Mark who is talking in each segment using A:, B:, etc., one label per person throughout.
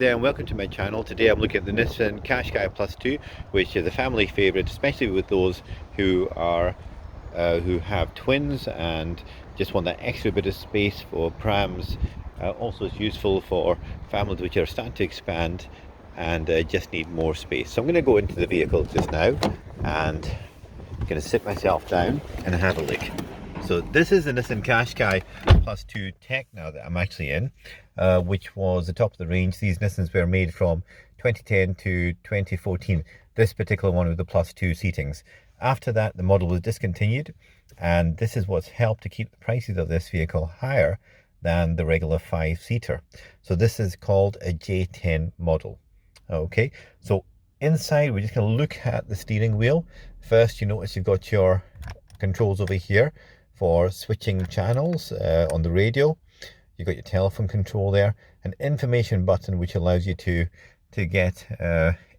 A: There and welcome to my channel. Today I'm looking at the Nissan Qashqai Plus 2, which is a family favourite, especially with those who have twins and just want that extra bit of space for prams. Also, it's useful for families which are starting to expand and just need more space. So I'm going to go into the vehicle just now and I'm going to sit myself down and have a look. So this is the Nissan Qashqai Plus 2 Tech now that I'm actually in, which was the top of the range. These Nissans were made from 2010 to 2014. This particular one with the Plus 2 seatings. After that, the model was discontinued, and this is what's helped to keep the prices of this vehicle higher than the regular 5-seater. So this is called a J10 model. Okay, so inside we're just going to look at the steering wheel. First, you notice you've got your controls over here for switching channels on the radio. You've got your telephone control there, an information button which allows you to get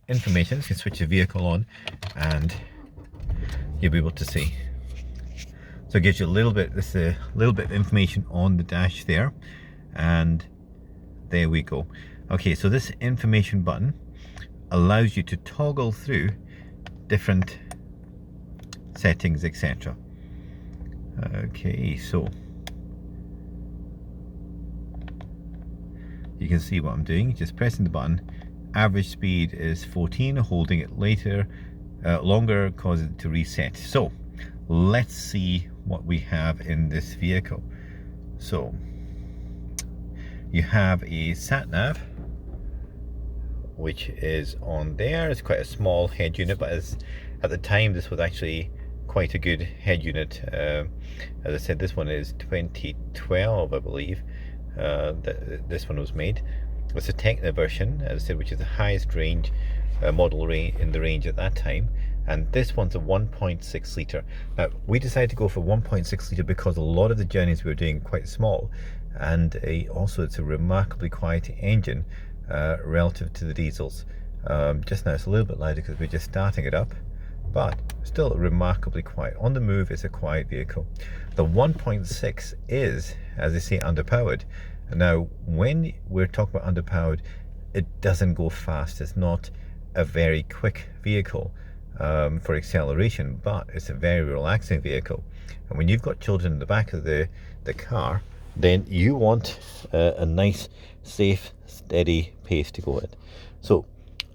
A: information. You can switch the vehicle on and you'll be able to see. So it gives you a little bit of information on the dash there, and there we go. Okay, so this information button allows you to toggle through different settings, etc. Okay, so you can see what I'm doing, just pressing the button. Average speed is 14, holding it longer causes it to reset. So let's see what we have in this vehicle. So you have a sat nav, which is on there. It's quite a small head unit, but at the time this was actually quite a good head unit. As I said, this one is 2012, I believe. This one was made. It's a Techno version, as I said, which is the highest range model in the range at that time. And this one's a 1.6 litre. Now, we decided to go for 1.6 litre because a lot of the journeys we were doing quite small, and also it's a remarkably quiet engine relative to the diesels. Just now it's a little bit louder because we're just starting it up, but still remarkably quiet. On the move, it's a quiet vehicle. The 1.6 is, as they say, underpowered. Now, when we're talking about underpowered, it doesn't go fast. It's not a very quick vehicle for acceleration, but it's a very relaxing vehicle. And when you've got children in the back of the car, then you want a nice, safe, steady pace to go at. So,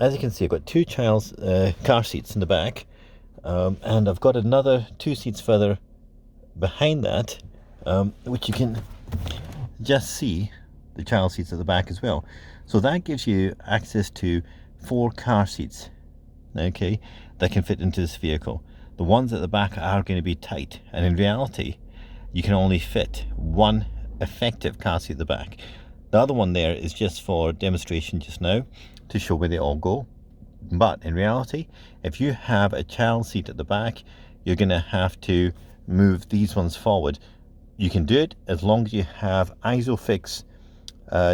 A: as you can see, I've got two child's car seats in the back. And I've got another 2 seats further behind that, which you can just see the child seats at the back as well. So that gives you access to 4 car seats, okay, that can fit into this vehicle. The ones at the back are going to be tight, and in reality you can only fit 1 effective car seat at the back. The other one there is just for demonstration just now to show where they all go. But in reality, if you have a child seat at the back, you're going to have to move these ones forward. You can do it as long as you have ISOFIX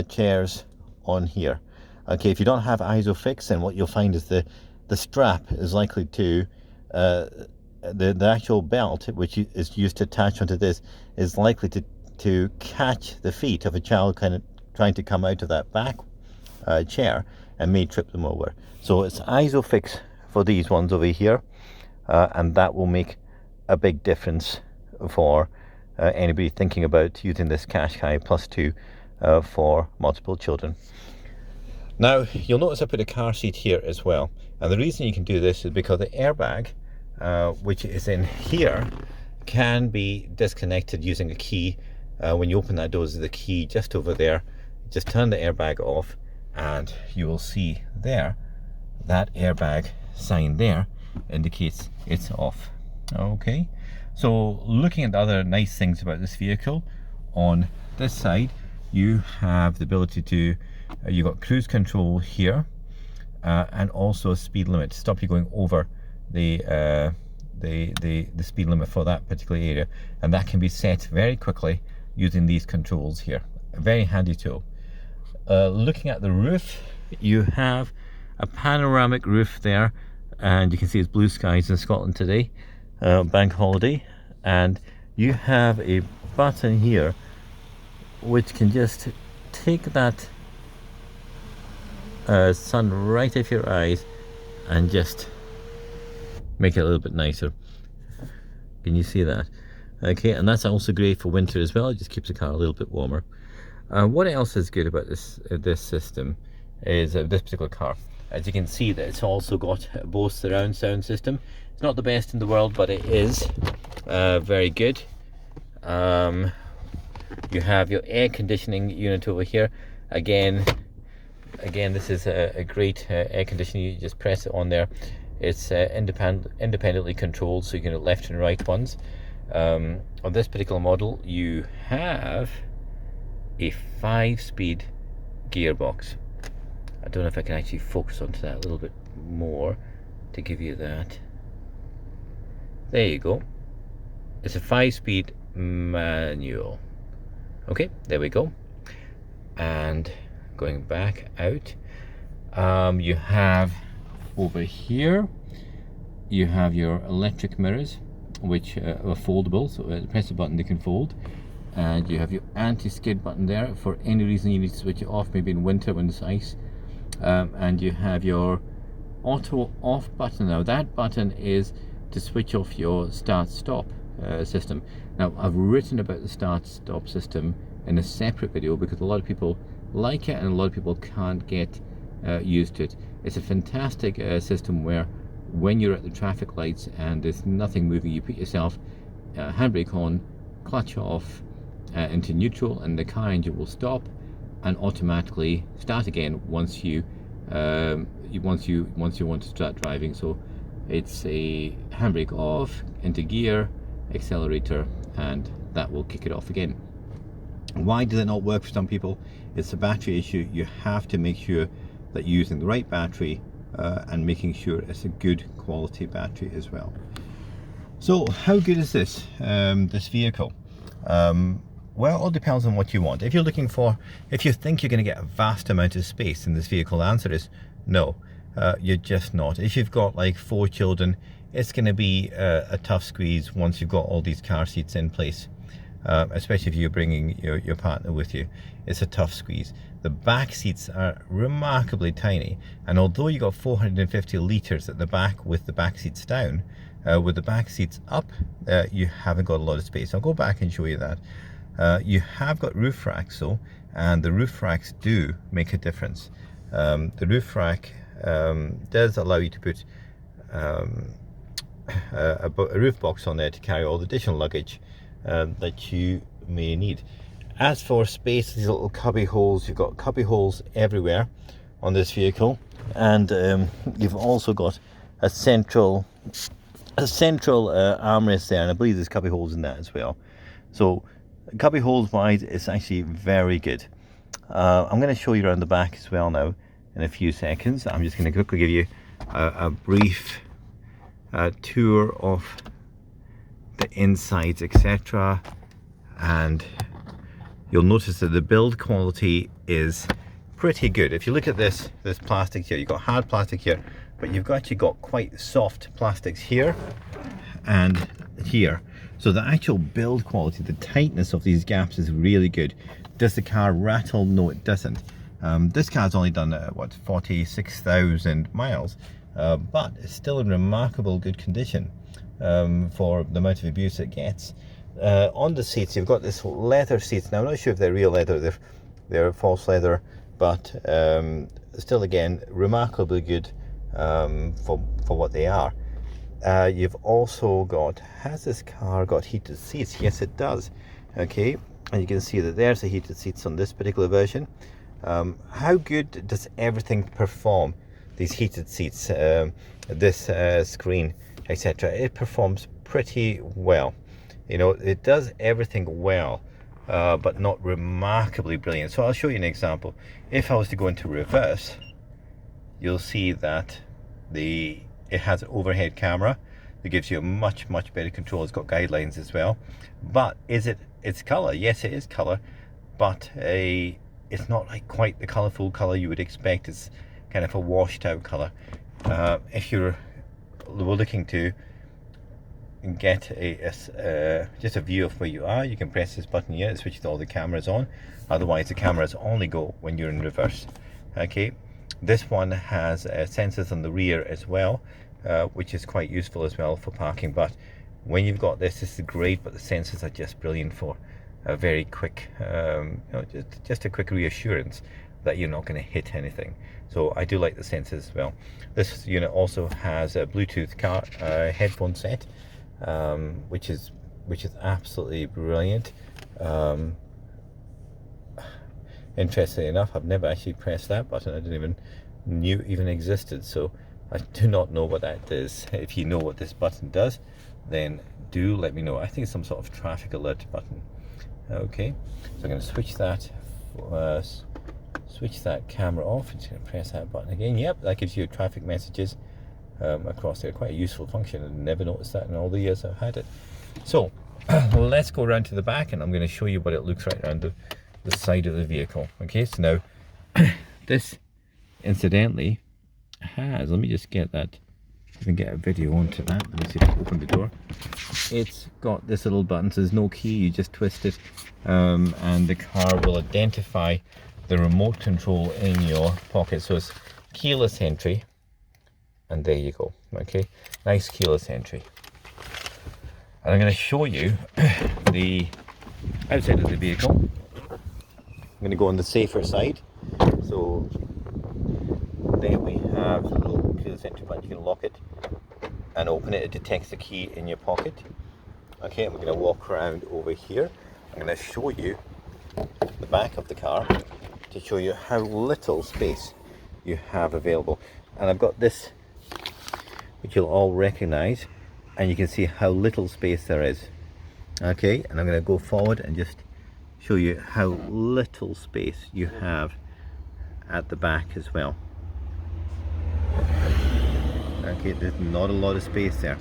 A: chairs on here. Okay, if you don't have ISOFIX, then what you'll find is the strap is likely to, the actual belt, which is used to attach onto this, is likely to catch the feet of a child kind of trying to come out of that back chair, and may trip them over. So it's ISOFIX for these ones over here, and that will make a big difference for anybody thinking about using this Qashqai Plus 2 for multiple children. Now, you'll notice I put a car seat here as well, and the reason you can do this is because the airbag, which is in here, can be disconnected using a key. When you open that door, there's the key just over there. Just turn the airbag off, and you will see there that airbag sign there indicates it's off. Okay, so looking at the other nice things about this vehicle, on this side you have the ability to you've got cruise control here, and also a speed limit to stop you going over the speed limit for that particular area, and that can be set very quickly using these controls here. A very handy tool. Looking at the roof, you have a panoramic roof there, and you can see it's blue skies in Scotland today, bank holiday, and you have a button here which can just take that sun right off your eyes and just make it a little bit nicer. Can you see that? Okay, and that's also great for winter as well. It just keeps the car a little bit warmer. What else is good about this system is this particular car. As you can see, that it's also got both surround sound system. It's not the best in the world, but it is very good. You have your air conditioning unit over here. Again, this is a great air conditioning. You just press it on there. It's independently controlled, so you can do left and right ones. On this particular model, you have a 5-speed gearbox. I don't know if I can actually focus onto that a little bit more to give you that. There you go. It's a 5-speed manual. Okay, there we go. And going back out, you have over here, you have your electric mirrors, which are foldable, so press a button, they can fold. And you have your anti-skid button there for any reason you need to switch it off, maybe in winter when there's ice. And you have your auto off button. Now that button is to switch off your start-stop system. Now I've written about the start-stop system in a separate video because a lot of people like it and a lot of people can't get used to it. It's a fantastic system where when you're at the traffic lights and there's nothing moving, you put yourself handbrake on, clutch off into neutral, and the car engine will stop and automatically start again once you want to start driving. So it's a handbrake off, into gear, accelerator, and that will kick it off again. Why does it not work for some people? It's a battery issue. You have to make sure that you're using the right battery and making sure it's a good quality battery as well. So how good is this vehicle? Well, it all depends on what you want. If you think you're going to get a vast amount of space in this vehicle, the answer is no. You're just not. If you've got like 4 children, it's going to be a tough squeeze once you've got all these car seats in place. Especially if you're bringing your partner with you. It's a tough squeeze. The back seats are remarkably tiny, and although you got 450 litres at the back with the back seats down, with the back seats up, you haven't got a lot of space. I'll go back and show you that. You have got roof racks though, and the roof racks do make a difference. The roof rack does allow you to put a roof box on there to carry all the additional luggage that you may need. As for space, these little cubby holes, you've got cubby holes everywhere on this vehicle, and you've also got a central armrest there, and I believe there's cubby holes in that as well. So cubby holes wise, it's actually very good. I'm going to show you around the back as well now in a few seconds. I'm just going to quickly give you a brief tour of the insides, etc. And you'll notice that the build quality is pretty good. If you look at this plastic here, you've got hard plastic here, but you've actually got quite soft plastics here and here. So the actual build quality, the tightness of these gaps is really good. Does the car rattle? No, it doesn't. This car's only done, 46,000 miles, but it's still in remarkable good condition for the amount of abuse it gets. On the seats, you've got this leather seats. Now, I'm not sure if they're real leather, they're false leather, but still, again, remarkably good for what they are. You've also got, has this car got heated seats? Yes, it does. Okay, and you can see that there's the heated seats on this particular version. How good does everything perform? These heated seats, this screen, etc. It performs pretty well. You know, it does everything well, but not remarkably brilliant. So I'll show you an example. If I was to go into reverse, you'll see that it has an overhead camera that gives you a much better control. It's got guidelines as well. But it's color? Yes, it is color, but it's not like quite the colorful color you would expect. It's kind of a washed out color. If you're looking to get just a view of where you are, you can press this button here. It switches all the cameras on. Otherwise the cameras only go when you're in reverse. Okay, This one has sensors on the rear as well, which is quite useful as well for parking. But when you've got this is great, but the sensors are just brilliant for a very quick, just a quick reassurance that you're not going to hit anything. So I do like the sensors as well. This unit also has a Bluetooth car headphone set, which is absolutely brilliant. Interestingly enough, I've never actually pressed that button. I didn't even knew even existed, so I do not know what that is. If you know what this button does, then do let me know. I think it's some sort of traffic alert button. Okay, so I'm going to switch that camera off. I'm just going to press that button again. Yep, that gives you traffic messages across there. Quite a useful function. I've never noticed that in all the years I've had it. So let's go around to the back, and I'm going to show you what it looks like around the side of the vehicle. Okay, so now this incidentally has, let me just get that, I can get a video onto that. Let me see if I can open the door. It's got this little button, so there's no key, you just twist it, and the car will identify the remote control in your pocket. So it's keyless entry, and there you go. Okay, nice keyless entry. And I'm going to show you the outside of the vehicle. I'm going to go on the safer side. So there we have a little keyless entry button. You can lock it and open it. It detects the key in your pocket. Okay, and we're going to walk around over here. I'm going to show you the back of the car to show you how little space you have available. And I've got this, which you'll all recognize, and you can see how little space there is. Okay, and I'm going to go forward and just show you how little space you have at the back as well. Okay, there's not a lot of space there.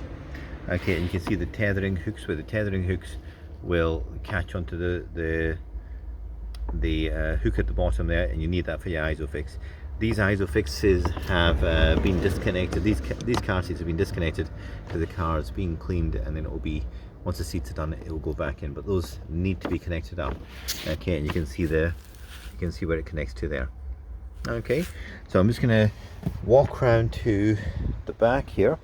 A: Okay, and you can see the tethering hooks, where the tethering hooks will catch onto the hook at the bottom there, and you need that for your ISOFIX. These ISOFIXes have been disconnected. These car seats have been disconnected because the car is being cleaned, and then it will be, once the seats are done, it will go back in. But those need to be connected up. Okay, and you can see where it connects to there. Okay, so I'm just going to walk around to the back here,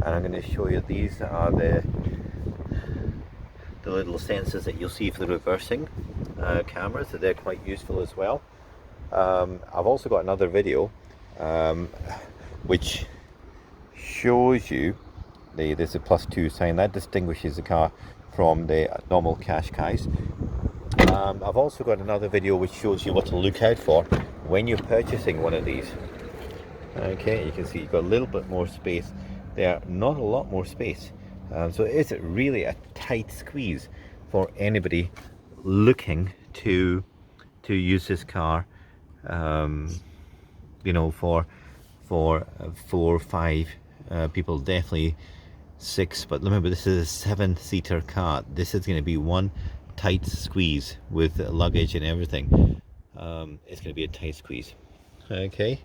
A: and I'm going to show you, these are the little sensors that you'll see for the reversing cameras, so they're quite useful as well. I've also got another video which shows you there's a +2 sign that distinguishes the car from the normal Qashqais. I've also got another video which shows you what to look out for when you're purchasing one of these. Okay, you can see you've got a little bit more space there, not a lot more space. So is it really a tight squeeze for anybody looking to use this car, you know, for 4 or 5 people, definitely 6, but remember this is a 7-seater car. This is going to be one tight squeeze with luggage and everything. It's going to be a tight squeeze. Okay,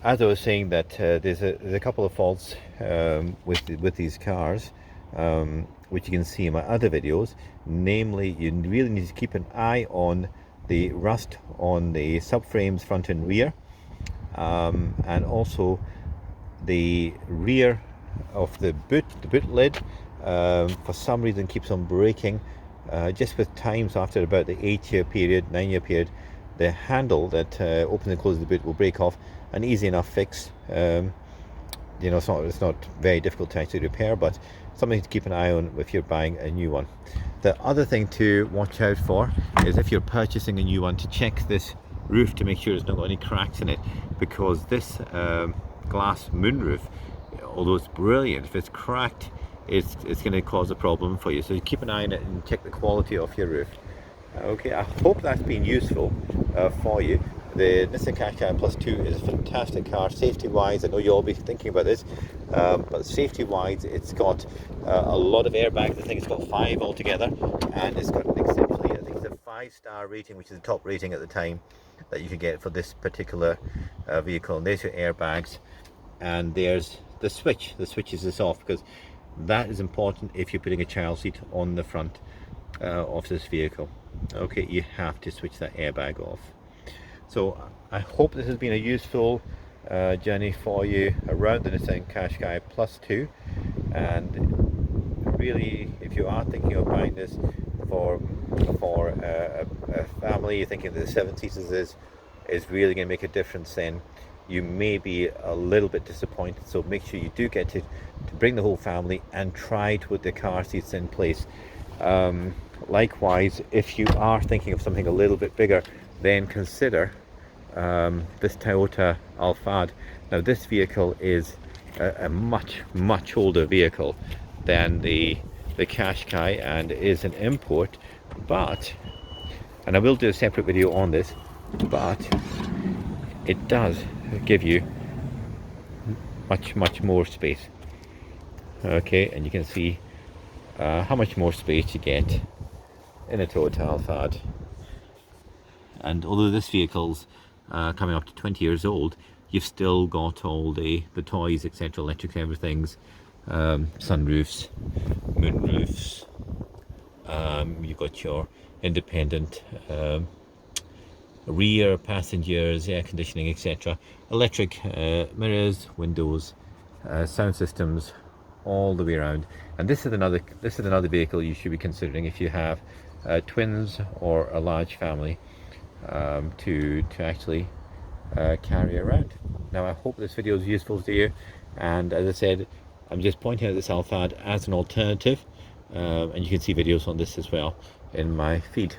A: as I was saying, that there's a couple of faults with these cars, which you can see in my other videos. Namely, you really need to keep an eye on the rust on the subframes front and rear, and also the rear of the boot lid for some reason keeps on breaking. Just with times, after about the 8-year period, 9-year period, the handle that opens and closes the boot will break off. An easy enough fix. You know, it's not very difficult to actually repair, but something to keep an eye on if you're buying a new one. The other thing to watch out for is, if you're purchasing a new one, to check this roof to make sure there's not got any cracks in it, because this glass moonroof, although it's brilliant, if it's cracked, it's going to cause a problem for you. So you keep an eye on it and check the quality of your roof. Okay, I hope that's been useful for you. The Nissan Qashqai Plus 2 is a fantastic car, safety wise. I know you'll all be thinking about this, but safety wise, it's got a lot of airbags. I think it's got 5 altogether, and it's got an exceptionally, I think it's a 5-star rating, which is the top rating at the time that you can get for this particular vehicle. And there's your airbags, and there's the switch. The switch is this off, because that is important if you're putting a child seat on the front of this vehicle. Okay, you have to switch that airbag off. So I hope this has been a useful journey for you around the Nissan Qashqai Plus 2, and really, if you are thinking of buying this for a family, you're thinking that the 7 seaters is really going to make a difference, then you may be a little bit disappointed. So make sure you do get to bring the whole family and try to put the car seats in place. Likewise, if you are thinking of something a little bit bigger, then consider this Toyota Alphard. Now this vehicle is a much older vehicle than the Qashqai and is an import, but, and I will do a separate video on this, but it does give you much more space. Okay, and you can see how much more space you get in a Toyota Alphard. And although this vehicle's coming up to 20 years old, you've still got all the toys, etc., electric everything's, sunroofs, moonroofs, you've got your independent rear passengers, air conditioning, etc., electric mirrors, windows, sound systems, all the way around. And this is another vehicle you should be considering if you have twins or a large family, to actually carry around. Now I hope this video is useful to you, and as I said, I'm just pointing out this Alphard as an alternative, and you can see videos on this as well in my feed.